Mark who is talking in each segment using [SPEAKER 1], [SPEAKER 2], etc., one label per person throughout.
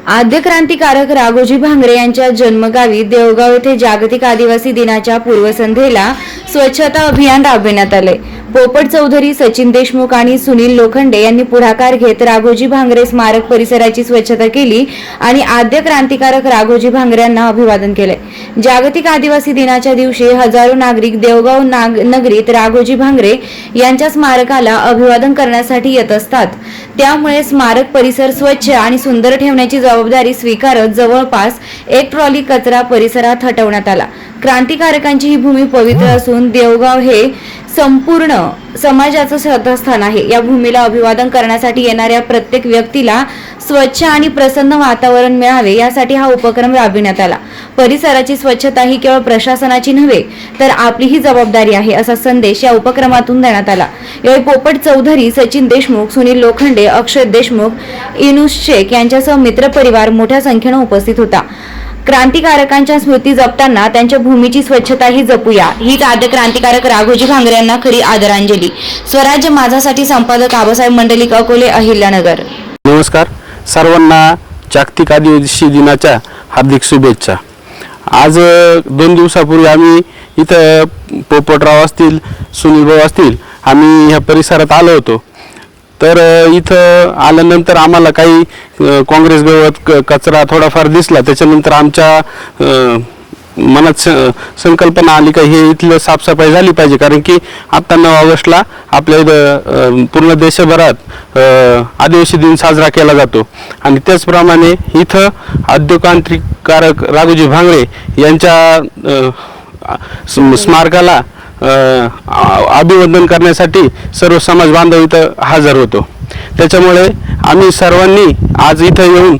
[SPEAKER 1] आद्य क्रांतिकारक राघोजी भांगरे यांच्या जन्मगावी देवगाव येथे जागतिक आदिवासी दिनाच्या पूर्वसंध्येला स्वच्छता अभियान राबविण्यात आले। पोपट चौधरी, सचिन देशमुख आणि सुनील लोखंडे यांनी पुढाकार घेत राघोजी भांगरे स्मारक परिसराची स्वच्छता केली आणि आद्य क्रांतिकारक राघोजी भांगरे यांना अभिवादन केले। जागतिक आदिवासी दिनाच्या दिवशी हजारो नागरिक देवगाव नगरीत राघोजी भांगरे यांच्या स्मारकाला अभिवादन करण्यासाठी येत असतात। त्यामुळे स्मारक परिसर स्वच्छ आणि सुंदर ठेवण्याची जबाबदारी स्वीकारत जवळपास 1 ट्रॉली कचरा परिसरात हटवण्यात आला। क्रांतिकारकांची ही भूमी पवित्र असून देवगाव हे संपूर्ण समाजाचं श्रद्धास्थान आहे। या भूमीला अभिवादन करण्यासाठी येणाऱ्या प्रत्येक व्यक्तीला स्वच्छ आणि प्रसन्न वातावरण मिळावे यासाठी हा उपक्रम राबविण्यात आला। परिसराची स्वच्छता ही केवळ प्रशासनाची नव्हे तर आपलीही जबाबदारी आहे असा संदेश या उपक्रमातून देण्यात आला। यावेळी पोपट चौधरी, सचिन देशमुख, सुनील लोखंडे, अक्षय देशमुख, इनुस शेख यांच्यासह मित्रपरिवार मोठ्या संख्येने उपस्थित होता। क्रांतिकारकांच्या स्मृती जपताना त्यांच्या भूमीची स्वच्छताही जपूया, हीच आद्य क्रांतिकारक राघोजी भांगरे यांना खरी आदरांजली। स्वराज्य माझासाठी संपादक आबासाहेब मंडलिक, अकोले, अहिल्यानगर।
[SPEAKER 2] नमस्कार सर्वांना, जागतिक आदिवासी दिनाच्या हार्दिक शुभेच्छा। आज 2 दिवसापूर्वी आम्ही इथं पोपटराव असतील, सुनील भाऊ असतील, आम्ही ह्या परिसरात आलो होतो। तर इथं आल्यानंतर आम्हाला काही काँग्रेस गवत कचरा थोडाफार दिसला। त्याच्यानंतर आमच्या मनात संकल्पना आली की हे इथलं साफसफाई झाली पाहिजे, कारण की आता 9 ऑगस्टला आपल्या इथं पूर्ण देशभरात आदिवासी दिन साजरा केला जातो आणि त्याचप्रमाणे इथं आद्य क्रांतिकारक राघोजी भांगरे यांच्या स्मारकाला अभिवादन करण्यासाठी सर्व समाज बांधव इथं हजर होतो। त्याच्यामुळे आम्ही सर्वांनी आज इथं येऊन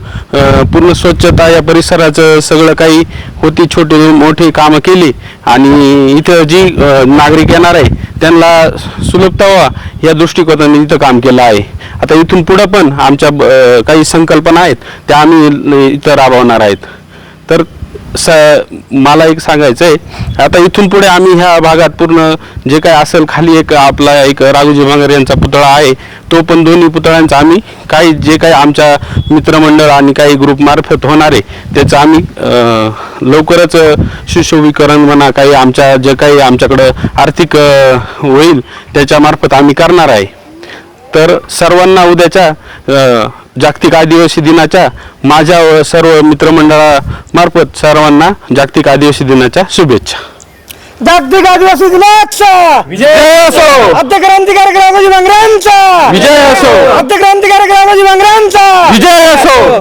[SPEAKER 2] पूर्ण स्वच्छता या परिसराचं सगळं काही होती छोटी मोठी कामं केली आणि इथं जी नागरिक येणार आहे त्यांना सुलभता व्हावा या दृष्टिकोनाने इथं काम केलं आहे। आता इथून पुढे पण आमच्या काही संकल्पना आहेत त्या आम्ही इथं राबवणार आहेत। तर मला एक सांगायचं आहे, आता इथून पुढे आम्ही ह्या भागात पूर्ण जे काय असेल, खाली आपला एक राघोजी भांगरे यांचा पुतळा आहे, तो पण दोन्ही पुतळ्यांचा आम्ही काही जे काही आमच्या मित्रमंडळ आणि काही ग्रुप मार्फत होणार आहे त्याचं आम्ही लवकरच सुशोभीकरण म्हणा, काही आमच्या जे काही आमच्याकडं आर्थिक होईल त्याच्या मार्फत आम्ही करणार आहे। तर सर्वांना उद्याच्या जागतिक आदिवासी दिनाच्या माझ्या सर्व मित्रमंडळामार्फत सर्वांना जागतिक आदिवासी दिनाच्या शुभेच्छा।
[SPEAKER 3] जागतिक आदिवासी दिनाचा
[SPEAKER 2] विजय असो।
[SPEAKER 3] आद्य क्रांतिकारक राघोजी भांगरेंचा
[SPEAKER 2] विजय असो।
[SPEAKER 3] आद्य क्रांतिकारक राघोजी भांगरेंचा
[SPEAKER 2] विजय असो।